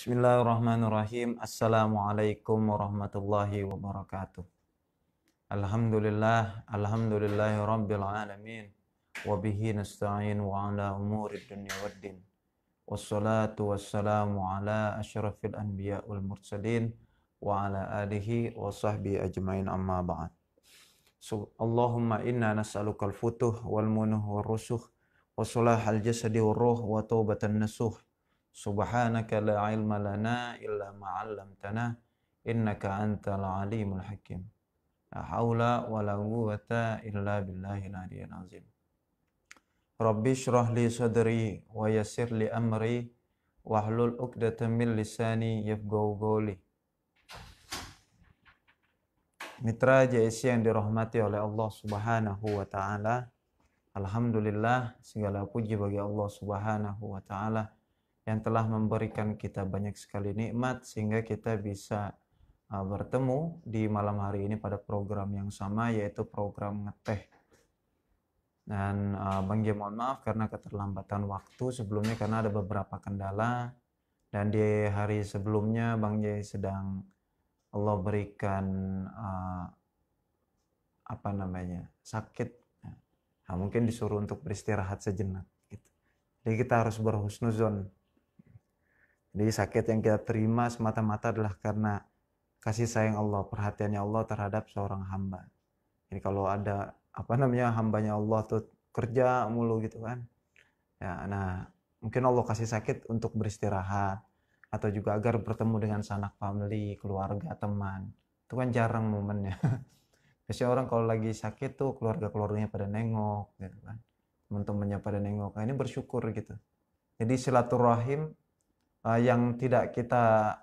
Bismillahirrahmanirrahim. Assalamualaikum warahmatullahi wabarakatuh. Alhamdulillahi rabbil alamin. Wabihi nasta'in wa ala umuri dunya waddin. Wassalatu wassalamu ala asyrafil anbiya wal mursalin wa ala alihi wa sahbihi ajmain amma ba'd. Allahumma inna nas'alukal futuh wal munuh wal rusuh wa salahal jasadi wal ruh wa taubatan nasuh. Subhanaka la ilma lana illa ma 'allamtana innaka antal alimul hakim. La haula wala quwwata illa billahil aliyyil azim. Rabbi shrah li sadri wa yassir li amri wahlul 'uqdatam min lisani yafqahu qawli. Mitra JSC yang dirahmati oleh Allah Subhanahu wa taala. Alhamdulillah, segala puji bagi Allah Subhanahu wa taala yang telah memberikan kita banyak sekali nikmat sehingga kita bisa bertemu di malam hari ini pada program yang sama, yaitu program ngeteh. Dan Bang J mohon maaf karena keterlambatan waktu sebelumnya karena ada beberapa kendala, dan di hari sebelumnya Bang J sedang Allah berikan sakit. Nah, mungkin disuruh untuk beristirahat sejenak gitu. Jadi kita harus berhusnuzon. Jadi sakit yang kita terima semata-mata adalah karena kasih sayang Allah, perhatiannya Allah terhadap seorang hamba. Jadi kalau ada hambanya Allah tuh kerja mulu gitu kan. Ya, nah mungkin Allah kasih sakit untuk beristirahat atau juga agar bertemu dengan sanak family, keluarga, teman. Itu kan jarang momennya. Biasanya orang kalau lagi sakit tuh keluarga-keluarganya pada nengok gitu kan. Teman-temannya pada nengok. Nah, ini bersyukur gitu. Jadi silaturahim yang tidak kita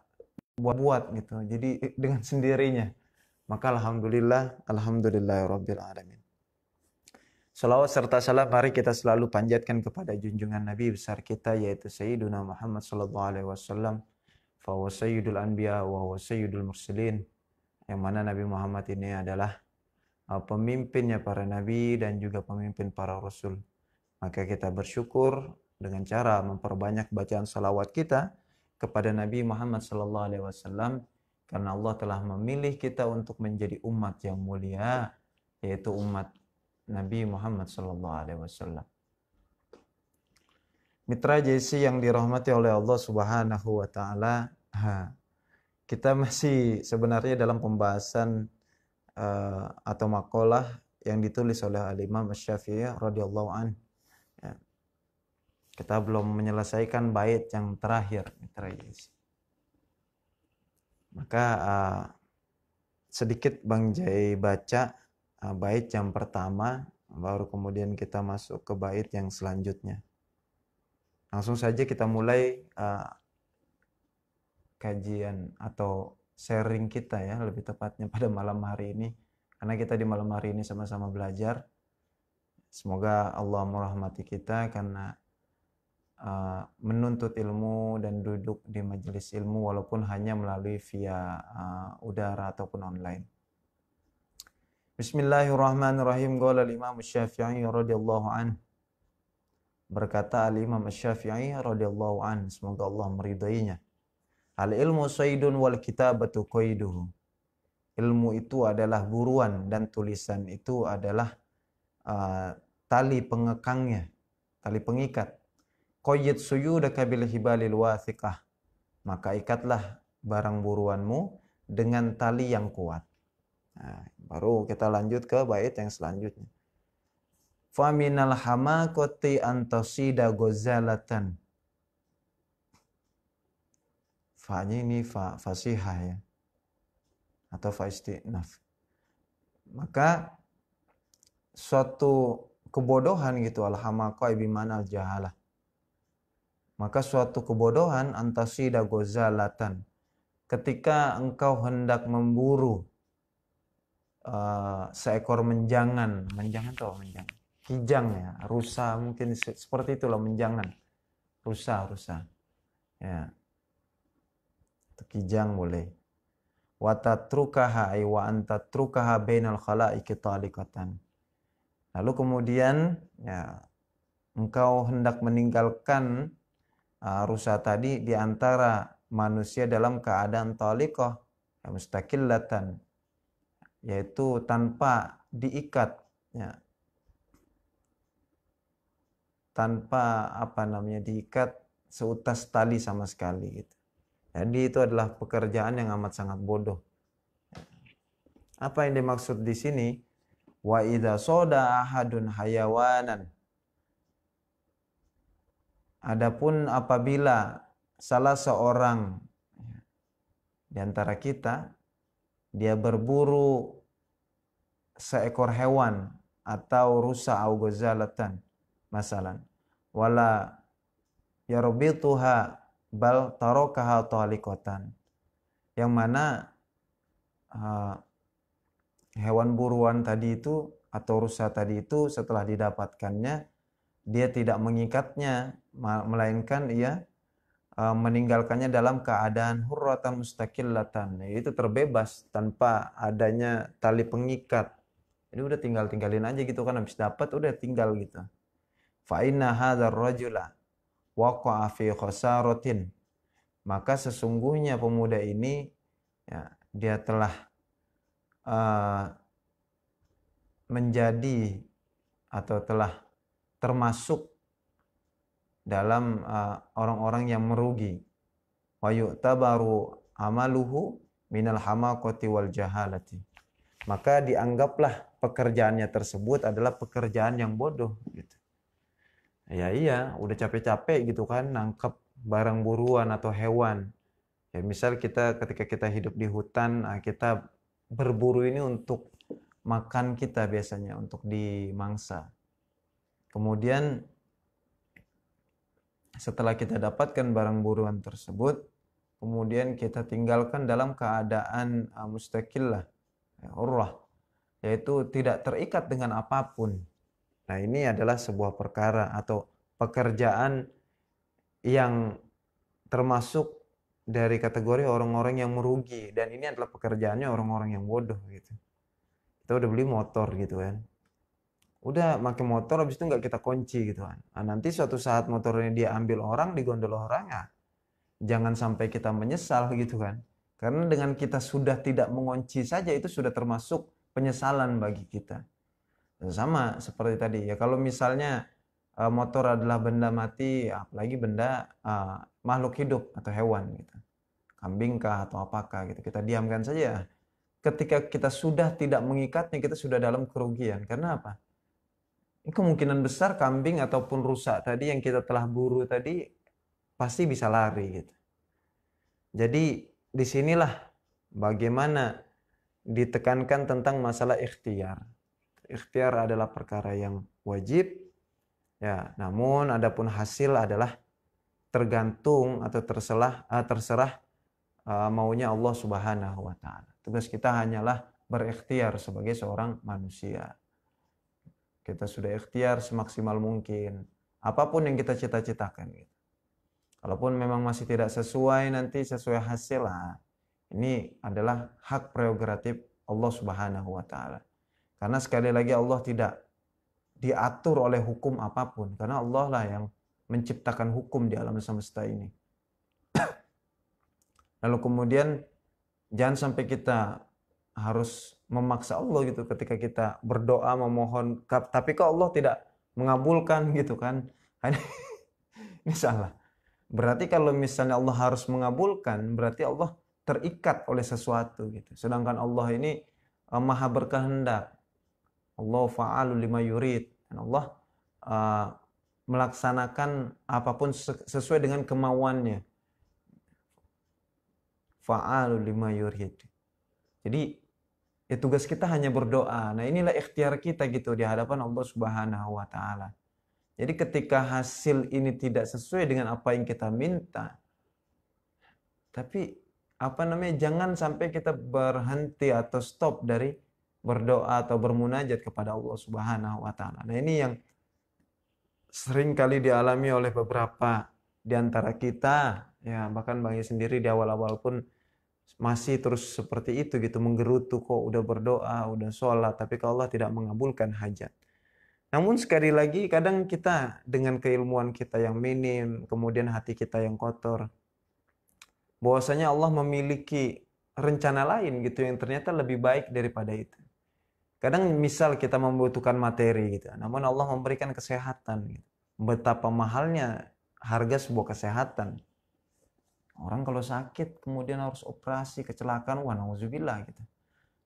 buat gitu. Jadi dengan sendirinya. Maka alhamdulillahirabbil alamin. Salawat serta salam mari kita selalu panjatkan kepada junjungan Nabi besar kita, yaitu Sayyiduna Muhammad sallallahu alaihi wasallam. Fa huwa sayyidul anbiya wa huwa sayyidul mursalin. Yang mana Nabi Muhammad ini adalah pemimpinnya para nabi dan juga pemimpin para rasul. Maka kita bersyukur dengan cara memperbanyak bacaan salawat kita kepada Nabi Muhammad sallallahu alaihi wasallam, karena Allah telah memilih kita untuk menjadi umat yang mulia, yaitu umat Nabi Muhammad sallallahu alaihi wasallam. Mitra JC yang dirahmati oleh Allah Subhanahu wa taala, kita masih sebenarnya dalam pembahasan atau makalah yang ditulis oleh Al-Imam Asy-Syafi'i radhiyallahu anhu. Ya. Kita belum menyelesaikan bait yang terakhir, mitra JC. Maka sedikit Bang Jai baca bait yang pertama, baru kemudian kita masuk ke bait yang selanjutnya. Langsung saja kita mulai kajian atau sharing kita ya, lebih tepatnya pada malam hari ini. Karena kita di malam hari ini sama-sama belajar. Semoga Allah merahmati kita karena menuntut ilmu dan duduk di majelis ilmu walaupun hanya melalui via udara ataupun online. Bismillahirrahmanirrahim. Qala al-Imam Asy-Syafi'i radhiyallahu anhu. Berkata al-Imam Asy-Syafi'i radhiyallahu anhu, semoga Allah meridainya. Al-ilmu saydun wal kitabatu qaiduhu. Ilmu itu adalah buruan dan tulisan itu adalah tali pengekangnya, tali pengikat. Qayyid suyudaka bil hibalil wathiqah. Maka ikatlah barang buruanmu dengan tali yang kuat. Nah, baru kita lanjut ke bait yang selanjutnya. Fa minal hamaqati antasida ghazalatan. Fa-nya ini fa fasihah ya. Atau fa istinaf. Maka suatu kebodohan gitu, al-hamaqa bimana al-jahalah. Maka suatu kebodohan antasida ghazalatan. Ketika engkau hendak memburu seekor menjangan atau menjangan. Kijang ya, rusa mungkin seperti itulah menjangan. Rusa. Ya. Kijang boleh. Wa tatrukaha ay wa antatrukaha bainal khalaiqi taliqatan. Lalu kemudian ya engkau hendak meninggalkan rusa tadi di antara manusia dalam keadaan taliqah, mustaqillatan, yaitu tanpa diikat, ya, tanpa diikat seutas tali sama sekali gitu. Jadi itu adalah pekerjaan yang amat sangat bodoh. Apa yang dimaksud di sini? Wa idza soda ahadun hayawanan. Adapun apabila salah seorang di antara kita dia berburu seekor hewan atau rusa au ghazalatan masalan wala yarbituha bal tarakaha taliqatan, yang mana hewan buruan tadi itu atau rusa tadi itu setelah didapatkannya dia tidak mengikatnya, melainkan ia meninggalkannya dalam keadaan hurratan mustaqillatan, yaitu terbebas tanpa adanya tali pengikat. Jadi udah tinggalin aja gitu kan, habis dapat udah tinggal gitu. Fa inna hadzal rajula waqa'a fi khasaratin, maka sesungguhnya pemuda ini ya, dia telah menjadi atau telah termasuk dalam orang-orang yang merugi. Wa yu'tabaru amaluhu minal hamaqati wal jahalati, maka dianggaplah pekerjaannya tersebut adalah pekerjaan yang bodoh gitu. Ya iya, udah capek-capek gitu kan nangkep barang buruan atau hewan. Ya misal ketika kita hidup di hutan, kita berburu ini untuk makan kita biasanya, untuk dimangsa. Kemudian setelah kita dapatkan barang buruan tersebut, kemudian kita tinggalkan dalam keadaan mustaqillah, hurrah, yaitu tidak terikat dengan apapun. Nah, ini adalah sebuah perkara atau pekerjaan yang termasuk dari kategori orang-orang yang merugi, dan ini adalah pekerjaannya orang-orang yang bodoh gitu. Kita udah beli motor gitu kan, udah pakai motor, habis itu nggak kita kunci gitu kan. Nah, nanti suatu saat motornya dia ambil orang, digondol orang, ya jangan sampai kita menyesal gitu kan. Karena dengan kita sudah tidak mengunci saja itu sudah termasuk penyesalan bagi kita. Sama seperti tadi ya, kalau misalnya motor adalah benda mati, apalagi benda makhluk hidup atau hewan gitu, kambing kah atau apakah gitu, kita diamkan saja. Ketika kita sudah tidak mengikatnya, kita sudah dalam kerugian. Karena apa? Kemungkinan besar kambing ataupun rusa tadi yang kita telah buru tadi pasti bisa lari gitu. Jadi disinilah bagaimana ditekankan tentang masalah ikhtiar. Ikhtiar adalah perkara yang wajib, ya. Namun adapun hasil adalah tergantung atau terserah maunya Allah Subhanahu wa taala. Tugas kita hanyalah berikhtiar sebagai seorang manusia. Kita sudah ikhtiar semaksimal mungkin apapun yang kita cita-citakan gitu. Kalaupun memang masih tidak sesuai, nanti sesuai hasil lah, ini adalah hak prerogatif Allah Subhanahu wa taala. Karena sekali lagi Allah tidak diatur oleh hukum apapun, karena Allah lah yang menciptakan hukum di alam semesta ini. Lalu kemudian jangan sampai kita harus memaksa Allah gitu ketika kita berdoa memohon, tapi kok Allah tidak mengabulkan gitu kan. Ini salah. Berarti kalau misalnya Allah harus mengabulkan, berarti Allah terikat oleh sesuatu gitu. Sedangkan Allah ini maha berkehendak. Allah fa'alu lima yurid. Dan Allah melaksanakan apapun sesuai dengan kemauannya. Fa'alu lima yurid. Jadi ya tugas kita hanya berdoa. Nah, inilah ikhtiar kita gitu di hadapan Allah Subhanahu wa taala. Jadi ketika hasil ini tidak sesuai dengan apa yang kita minta, tapi jangan sampai kita berhenti atau stop dari berdoa atau bermunajat kepada Allah Subhanahu wa taala. Nah, ini yang sering kali dialami oleh beberapa di antara kita, ya bahkan Bang Yus sendiri di awal-awal pun masih terus seperti itu gitu, menggerutu, kok udah berdoa, udah sholat, tapi kalau Allah tidak mengabulkan hajat. Namun sekali lagi kadang kita dengan keilmuan kita yang minim, kemudian hati kita yang kotor, bahwasanya Allah memiliki rencana lain gitu yang ternyata lebih baik daripada itu. Kadang misal kita membutuhkan materi gitu, namun Allah memberikan kesehatan gitu. Betapa mahalnya harga sebuah kesehatan. Orang kalau sakit kemudian harus operasi, kecelakaan, wah nauzubillah gitu.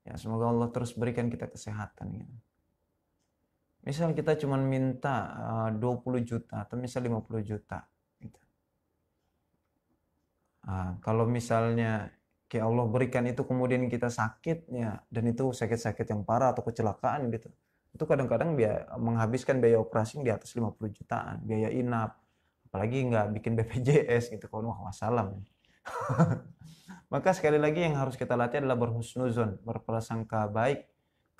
Ya semoga Allah terus berikan kita kesehatan gitu. Misal kita cuma minta 20 juta atau misal 50 juta gitu. Kalau misalnya kayak Allah berikan itu kemudian kita sakit ya, dan itu sakit-sakit yang parah atau kecelakaan gitu, itu kadang-kadang menghabiskan biaya operasi di atas 50 jutaan, biaya inap, apalagi nggak bikin BPJS gitu, kalau wassalam. Maka sekali lagi yang harus kita latih adalah berhusnuzon, berprasangka baik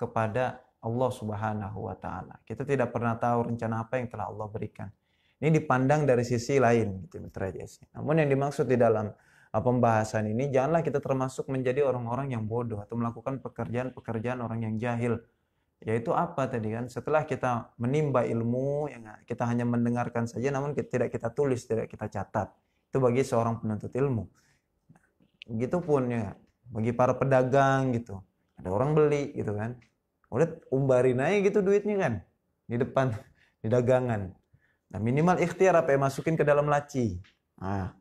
kepada Allah Subhanahu wa taala. Kita tidak pernah tahu rencana apa yang telah Allah berikan. Ini dipandang dari sisi lain gitu Mitra JS. Namun yang dimaksud di dalam pembahasan ini, janganlah kita termasuk menjadi orang-orang yang bodoh atau melakukan pekerjaan-pekerjaan orang yang jahil. Yaitu apa tadi kan? Setelah kita menimba ilmu, ya, kita hanya mendengarkan saja namun tidak kita tulis, tidak kita catat. Itu bagi seorang penuntut ilmu. Begitupun ya bagi para pedagang gitu. Ada orang beli gitu kan. Udah umbarin aja gitu duitnya kan di depan di dagangan. Nah, minimal ikhtiar apa yang masukin ke dalam laci. Nah,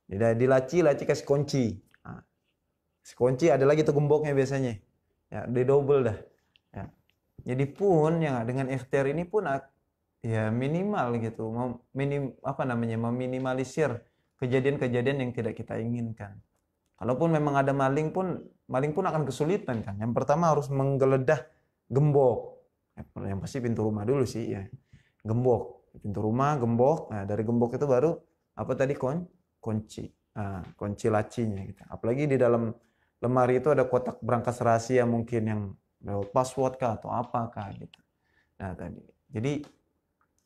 di laci kasih kunci. Nah, kunci ada lagi tuh gemboknya biasanya. Ya, di double dah. Ya. Jadi pun ya dengan ikhtiar ini pun ya minimal gitu, meminimalisir kejadian-kejadian yang tidak kita inginkan. Kalaupun memang ada maling pun akan kesulitan kan. Yang pertama harus menggeledah gembok. Yang pasti pintu rumah dulu sih ya. Gembok, pintu rumah, gembok. Nah, dari gembok itu baru apa tadi kunci. Nah, kunci lacinya gitu. Apalagi di dalam lemari itu ada kotak berangkas rahasia mungkin yang password kah atau apakah gitu. Nah, tadi. Jadi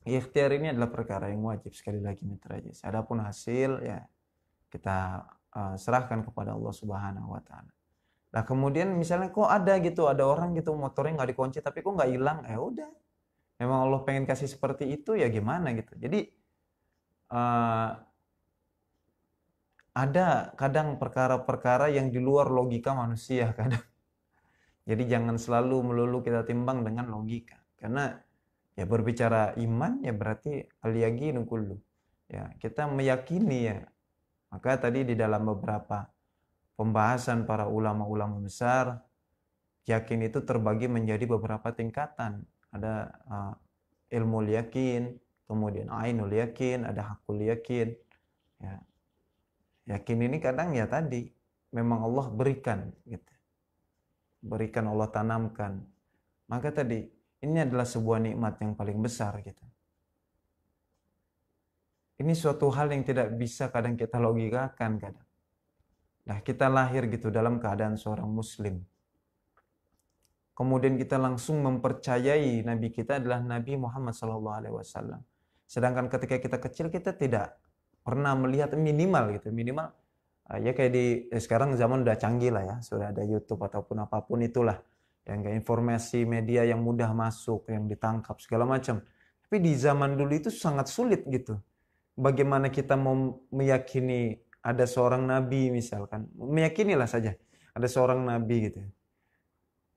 ikhtiar ini adalah perkara yang wajib sekali lagi Mitra JS. Adapun hasil ya kita serahkan kepada Allah Subhanahu wa taala. Nah, kemudian misalnya kok ada orang gitu motornya nggak dikunci tapi kok nggak hilang, udah. Memang Allah pengen kasih seperti itu ya gimana gitu. Jadi ada kadang perkara-perkara yang di luar logika manusia kadang. Jadi jangan selalu melulu kita timbang dengan logika. Karena ya berbicara iman ya berarti al-yaqinu kullu. Ya, kita meyakini ya. Maka tadi di dalam beberapa pembahasan para ulama-ulama besar, yakin itu terbagi menjadi beberapa tingkatan. Ada ilmu yakin, kemudian ainul yakin, ada hakul yakin. Ya. Yakin ini kadang ya tadi memang Allah berikan gitu. Berikan Allah tanamkan. Maka tadi ini adalah sebuah nikmat yang paling besar gitu. Ini suatu hal yang tidak bisa kadang kita logikakan kadang. Nah, kita lahir gitu dalam keadaan seorang muslim. Kemudian kita langsung mempercayai Nabi kita adalah Nabi Muhammad SAW. Sedangkan ketika kita kecil kita tidak pernah melihat minimal ya kayak sekarang zaman udah canggih lah ya, sudah ada YouTube ataupun apapun itulah yang kayak informasi media yang mudah masuk, yang ditangkap segala macam. Tapi di zaman dulu itu sangat sulit gitu. Bagaimana kita mau meyakini ada seorang nabi misalkan, meyakinilah saja ada seorang nabi gitu.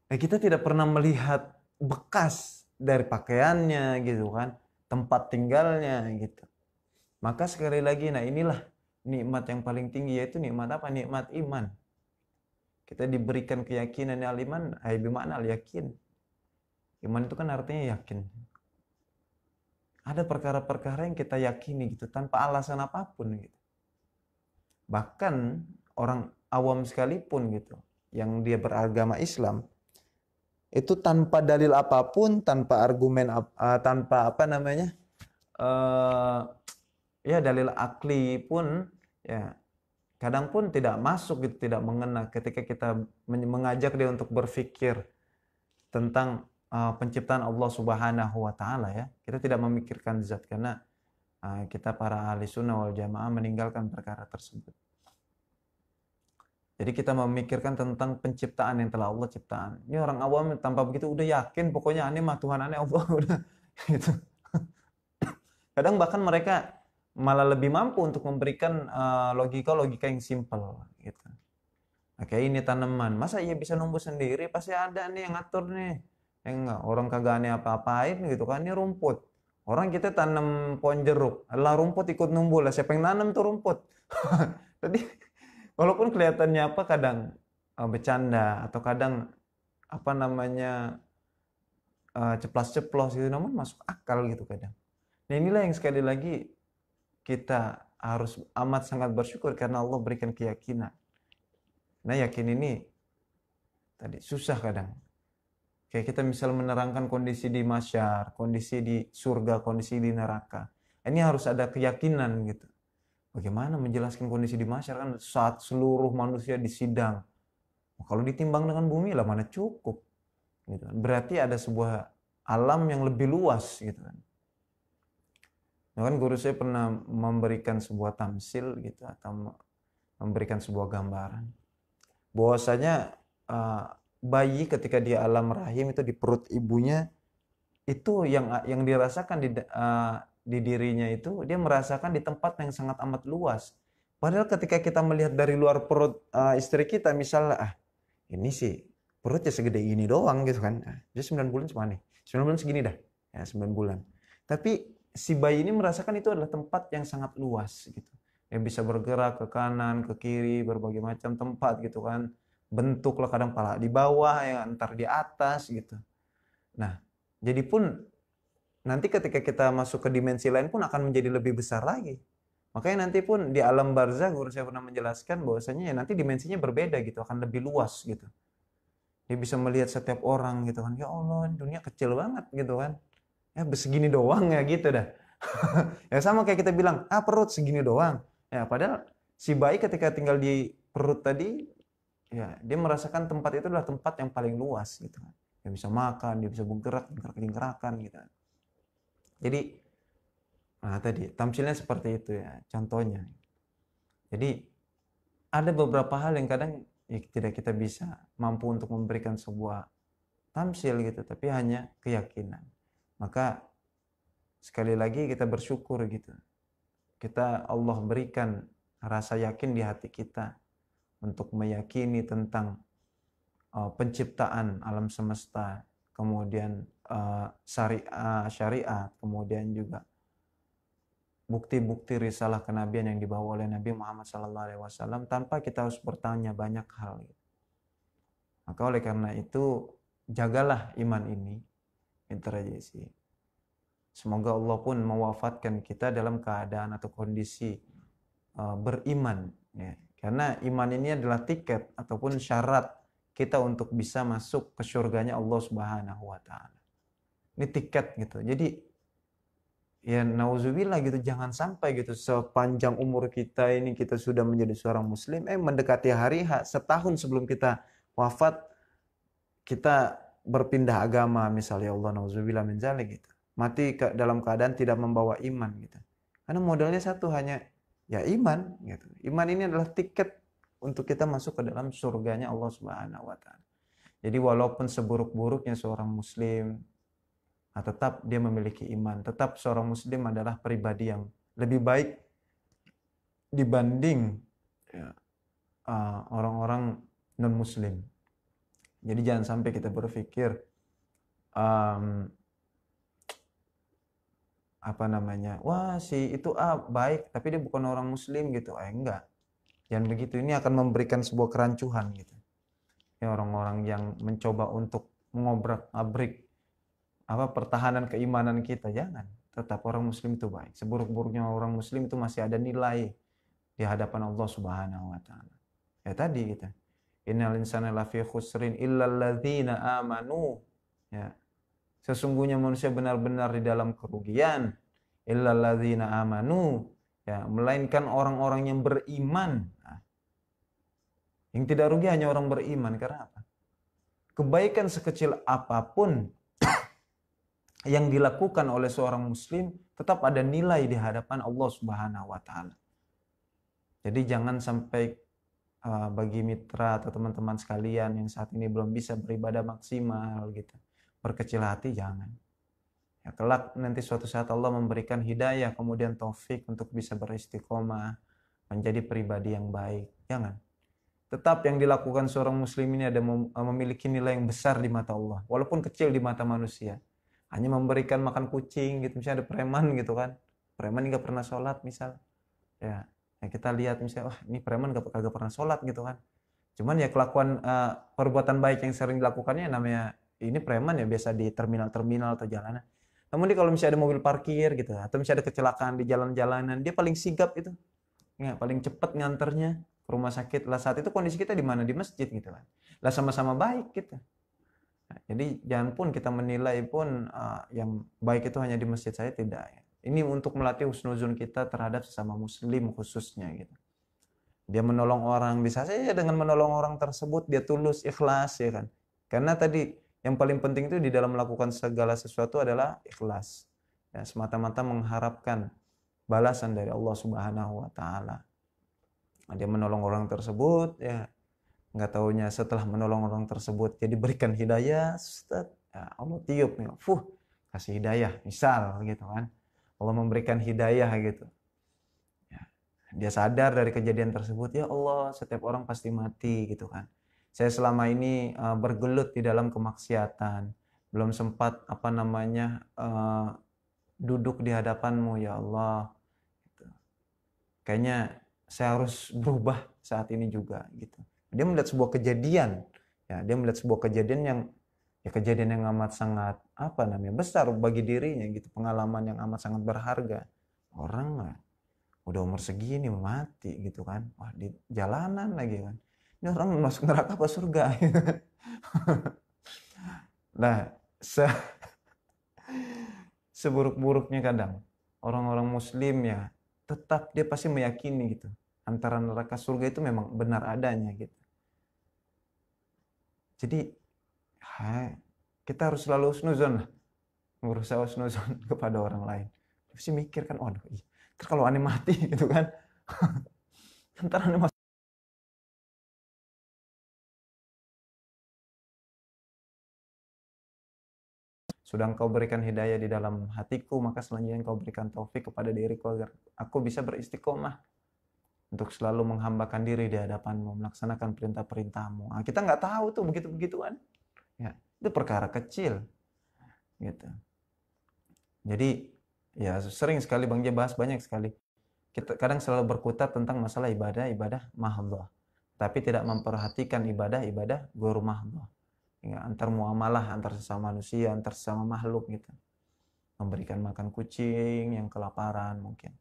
Nah, kita tidak pernah melihat bekas dari pakaiannya gitu kan, tempat tinggalnya gitu. Maka sekali lagi, nah inilah nikmat yang paling tinggi, yaitu nikmat apa? Nikmat iman. Kita diberikan keyakinan al-iman, bima'na al-yakin. Iman itu kan artinya yakin. Ada perkara-perkara yang kita yakini gitu tanpa alasan apapun gitu. Bahkan orang awam sekalipun gitu, yang dia beragama Islam, itu tanpa dalil apapun, tanpa argumen, tanpa dalil akli pun, ya kadang pun tidak masuk gitu, tidak mengena ketika kita mengajak dia untuk berpikir tentang penciptaan Allah Subhanahu wa taala ya. Kita tidak memikirkan zat karena kita para ahli sunnah wal jamaah meninggalkan perkara tersebut. Jadi kita memikirkan tentang penciptaan yang telah Allah ciptaan. Ini orang awam tanpa begitu udah yakin pokoknya aneh mah Tuhan aneh Allah udah Gitu. Kadang bahkan mereka malah lebih mampu untuk memberikan logika-logika yang simpel gitu. Nah, kayak ini tanaman, masa iya bisa numbuh sendiri? Pasti ada nih yang ngatur nih. Enggak, orang kagak aneh apa-apain gitu kan, ini rumput. Orang kita tanam pohon jeruk, lah rumput ikut numbuh lah. Siapa yang nanam tuh rumput? Jadi walaupun kelihatannya apa kadang bercanda atau kadang apa namanya ceplas-ceplos gitu, namun masuk akal gitu kadang. Nah inilah yang sekali lagi kita harus amat sangat bersyukur karena Allah berikan keyakinan. Nah yakin ini tadi susah kadang. Kayak kita misal menerangkan kondisi di masyar, kondisi di surga, kondisi di neraka. Ini harus ada keyakinan gitu. Bagaimana menjelaskan kondisi di masyar kan saat seluruh manusia disidang. Kalau ditimbang dengan bumi lah mana cukup. Gitu. Berarti ada sebuah alam yang lebih luas gitu kan. Nah, kan guru saya pernah memberikan sebuah tamsil gitu atau memberikan sebuah gambaran. Bahwasanya bayi ketika dia alam rahim itu di perut ibunya itu yang dirasakan di dirinya itu dia merasakan di tempat yang sangat amat luas. Padahal ketika kita melihat dari luar perut istri kita misalnya ini sih perutnya segede ini doang gitu kan. Dia 9 bulan cuma nih. 9 bulan segini dah. Ya 9 bulan. Tapi si bayi ini merasakan itu adalah tempat yang sangat luas gitu. Yang bisa bergerak ke kanan, ke kiri, berbagai macam tempat gitu kan. Bentuk lah kadang pala di bawah, ya antar di atas gitu. Nah, jadi pun nanti ketika kita masuk ke dimensi lain pun akan menjadi lebih besar lagi. Makanya nanti pun di alam barzah guru saya pernah menjelaskan bahwasanya ya nanti dimensinya berbeda gitu, akan lebih luas gitu. Dia bisa melihat setiap orang gitu kan. Ya Allah, dunia kecil banget gitu kan. Ya segini doang ya gitu dah. Ya sama kayak kita bilang, perut segini doang. Ya padahal si bayi ketika tinggal di perut tadi ya dia merasakan tempat itu adalah tempat yang paling luas gitu kan. Dia bisa makan, dia bisa bergerak, gerakan gitu. Jadi tadi tamsilnya seperti itu ya contohnya. Jadi ada beberapa hal yang kadang ya, tidak kita bisa mampu untuk memberikan sebuah tamsil gitu, tapi hanya keyakinan. Maka sekali lagi kita bersyukur gitu. Kita Allah berikan rasa yakin di hati kita untuk meyakini tentang penciptaan alam semesta, kemudian syariat, kemudian juga bukti-bukti risalah kenabian yang dibawa oleh Nabi Muhammad SAW tanpa kita harus bertanya banyak hal. Maka oleh karena itu jagalah iman ini, sih. Semoga Allah pun mewafatkan kita dalam keadaan atau kondisi beriman. Ya. Karena iman ini adalah tiket ataupun syarat kita untuk bisa masuk ke surganya Allah Subhanahu Wa Taala. Ini tiket gitu. Jadi ya nauzubillah gitu, jangan sampai gitu sepanjang umur kita ini kita sudah menjadi seorang muslim, mendekati hari setahun sebelum kita wafat kita berpindah agama misalnya, Allah nauzubillah min dzalik gitu. Mati dalam keadaan tidak membawa iman gitu. Karena modalnya satu hanya ya iman gitu. Iman ini adalah tiket untuk kita masuk ke dalam surganya Allah Subhanahu wa taala. Jadi walaupun seburuk-buruknya seorang muslim, tetap dia memiliki iman. Tetap seorang muslim adalah pribadi yang lebih baik dibanding orang-orang non-muslim. Jadi jangan sampai kita berpikir wah si itu baik tapi dia bukan orang muslim gitu. Enggak. Jangan begitu. Ini akan memberikan sebuah kerancuhan gitu. Ya orang-orang yang mencoba untuk mengobrak-abrik pertahanan keimanan kita, jangan. Tetap orang muslim itu baik. Seburuk-buruknya orang muslim itu masih ada nilai di hadapan Allah Subhanahu wa taala. Ya tadi kita. Innal insana lafi khusrin illal ladzina amanu. Ya. Sesungguhnya manusia benar-benar di dalam kerugian illal ladzina amanu, ya, melainkan orang-orang yang beriman. Yang tidak rugi hanya orang beriman. Karena apa? Kebaikan sekecil apapun yang dilakukan oleh seorang muslim tetap ada nilai di hadapan Allah Subhanahu wa taala. Jadi jangan sampai bagi mitra atau teman-teman sekalian yang saat ini belum bisa beribadah maksimal gitu, berkecil hati jangan. Ya, kelak nanti suatu saat Allah memberikan hidayah, kemudian taufik untuk bisa beristiqomah, menjadi pribadi yang baik. Jangan. Tetap yang dilakukan seorang muslim ini ada memiliki nilai yang besar di mata Allah, walaupun kecil di mata manusia. Hanya memberikan makan kucing gitu, misalnya ada preman gitu kan. Preman nggak pernah sholat misal. Ya, kita lihat misalnya, wah ini preman kagak pernah sholat gitu kan. Cuman ya kelakuan perbuatan baik yang sering dilakukannya namanya ini preman ya, biasa di terminal-terminal atau jalanan. Namun dia kalau misalnya ada mobil parkir gitu, atau misalnya ada kecelakaan di jalan-jalanan, dia paling sigap itu. Ya, paling cepat nganternya ke rumah sakit. Lah saat itu kondisi kita di mana? Di masjid gitu kan. Lah sama-sama baik kita. Nah, jadi jangan pun kita menilai pun yang baik itu hanya di masjid, saya tidak. Ya. Ini untuk melatih husnuzon kita terhadap sesama muslim khususnya gitu. Dia menolong orang, bisa saja dengan menolong orang tersebut dia tulus, ikhlas ya kan. Karena tadi yang paling penting itu di dalam melakukan segala sesuatu adalah ikhlas. Ya, semata-mata mengharapkan balasan dari Allah Subhanahu wa taala. Dia menolong orang tersebut ya, nggak taunya setelah menolong orang tersebut jadi berikan hidayah, ya, Allah tiup nih, kasih hidayah misal gitu kan. Allah memberikan hidayah gitu. Ya, dia sadar dari kejadian tersebut, ya Allah, setiap orang pasti mati gitu kan. Saya selama ini bergelut di dalam kemaksiatan, belum sempat duduk di hadapanmu ya Allah. Gitu. Kayaknya saya harus berubah saat ini juga gitu. Dia melihat sebuah kejadian, ya dia melihat sebuah kejadian yang kejadian yang amat sangat besar bagi dirinya gitu, pengalaman yang amat sangat berharga. Orang udah umur segini mati gitu kan, wah di jalanan lagi kan, ini orang masuk neraka apa surga? Nah, seburuk-buruknya kadang orang-orang muslim ya tetap dia pasti meyakini gitu antara neraka surga itu memang benar adanya gitu. Jadi kita harus selalu husnuzon lah, berusaha husnuzon kepada orang lain. Pasti mikir kan, waduh terus kalau aneh mati gitu kan, ntar aneh masuk. Sudah engkau berikan hidayah di dalam hatiku, maka selanjutnya engkau berikan taufik kepada diriku agar aku bisa beristiqomah untuk selalu menghambakan diri di hadapanmu, melaksanakan perintah-perintahmu. Nah, kita nggak tahu tuh begitu-begituan. Ya, itu perkara kecil. Gitu. Jadi, ya sering sekali Bang Jia bahas banyak sekali. Kita kadang selalu berkutat tentang masalah ibadah mahdhah. Tapi tidak memperhatikan ibadah guru mahdhah. Ya, antar muamalah, antar sesama manusia, antar sesama makhluk gitu. Memberikan makan kucing yang kelaparan mungkin.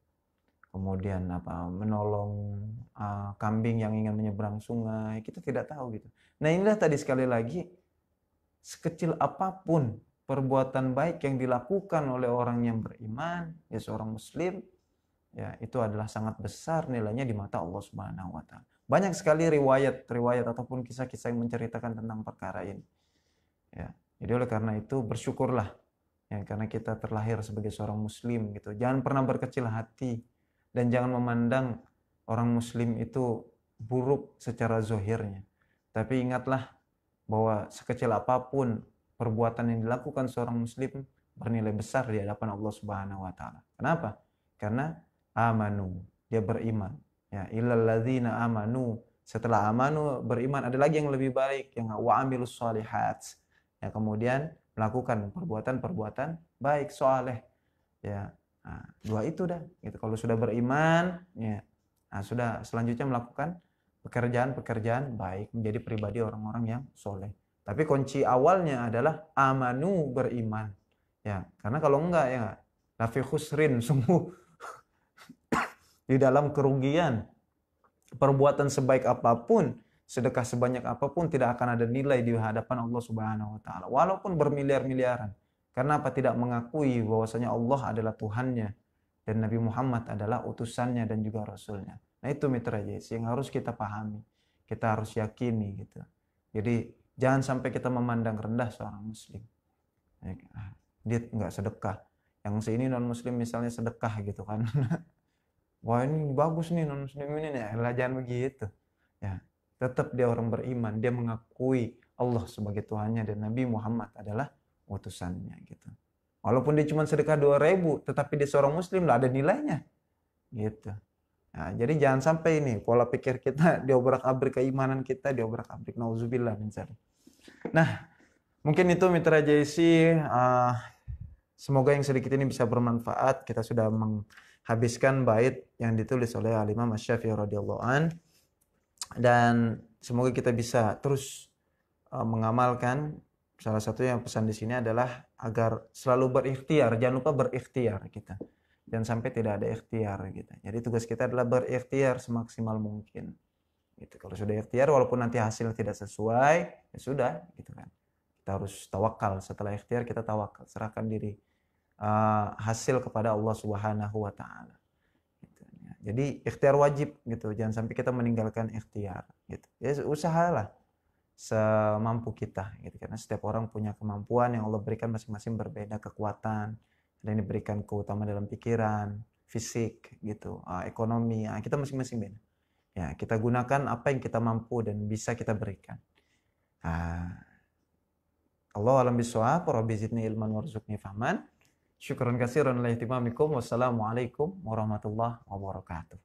Kemudian menolong kambing yang ingin menyeberang sungai, kita tidak tahu gitu. Nah, inilah tadi sekali lagi, sekecil apapun perbuatan baik yang dilakukan oleh orang yang beriman, ya seorang muslim, ya itu adalah sangat besar nilainya di mata Allah Subhanahu wa taala. Banyak sekali riwayat ataupun kisah-kisah yang menceritakan tentang perkara ini. Ya, jadi oleh karena itu bersyukurlah ya, karena kita terlahir sebagai seorang muslim gitu. Jangan pernah berkecil hati dan jangan memandang orang muslim itu buruk secara zohirnya. Tapi ingatlah bahwa sekecil apapun perbuatan yang dilakukan seorang muslim bernilai besar di hadapan Allah Subhanahu wa taala. Kenapa? Karena amanu, dia beriman. Ya, illal ladzina amanu. Setelah amanu, beriman, ada lagi yang lebih baik, yang wa amilus shalihat. Ya, kemudian melakukan perbuatan-perbuatan baik, soleh. Ya, nah, dua itu dah. Gitu. Kalau sudah beriman, ya, nah, sudah selanjutnya melakukan pekerjaan-pekerjaan baik, menjadi pribadi orang-orang yang soleh. Tapi kunci awalnya adalah amanu, beriman. Ya, karena kalau enggak ya lafi khusrin, sungguh di dalam kerugian. Perbuatan sebaik apapun, sedekah sebanyak apapun tidak akan ada nilai di hadapan Allah Subhanahu wa taala. Walaupun bermiliar-miliaran. Karena apa? Tidak mengakui bahwasanya Allah adalah Tuhannya dan Nabi Muhammad adalah utusannya dan juga rasulnya. Nah, itu mitra JC yang harus kita pahami. Kita harus yakini gitu. Jadi jangan sampai kita memandang rendah seorang muslim. Dia nggak sedekah. Yang sini non muslim misalnya sedekah gitu kan. Wah ini bagus nih non muslim ini nih. Jangan begitu. Ya, tetap dia orang beriman. Dia mengakui Allah sebagai Tuhannya dan Nabi Muhammad adalah utusannya gitu. Walaupun dia cuma sedekah 2.000, tetapi dia seorang muslim lah, ada nilainya. Gitu. Nah, jadi jangan sampai ini pola pikir kita diobrak-abrik, keimanan kita diobrak-abrik. Nauzubillah min dzalik. Nah, mungkin itu Mitra JC, semoga yang sedikit ini bisa bermanfaat. Kita sudah menghabiskan bait yang ditulis oleh Al-Imam Asy-Syafi'i radhiyallahu an, dan semoga kita bisa terus mengamalkan. Salah satu yang pesan di sini adalah agar selalu berikhtiar, jangan lupa berikhtiar kita. Jangan sampai tidak ada ikhtiar gitu. Jadi tugas kita adalah berikhtiar semaksimal mungkin. Gitu. Kalau sudah ikhtiar walaupun nanti hasil tidak sesuai, ya sudah gitu kan. Kita harus tawakal. Setelah ikhtiar kita tawakal, serahkan diri hasil kepada Allah Subhanahu wa taala. Gitu. Jadi ikhtiar wajib gitu. Jangan sampai kita meninggalkan ikhtiar gitu. Ya usahalah semampu kita gitu, karena setiap orang punya kemampuan yang Allah berikan masing-masing berbeda, kekuatan. Ada yang diberikan keutamaan dalam pikiran, fisik gitu, ekonomi, kita masing-masing beda. Ya, kita gunakan apa yang kita mampu dan bisa kita berikan. Allah alam bisawab, rabbi zidni ilman warzuqni fahman. Syukran katsiran li ihtimamikum. Wassalamualaikum warahmatullahi wabarakatuh.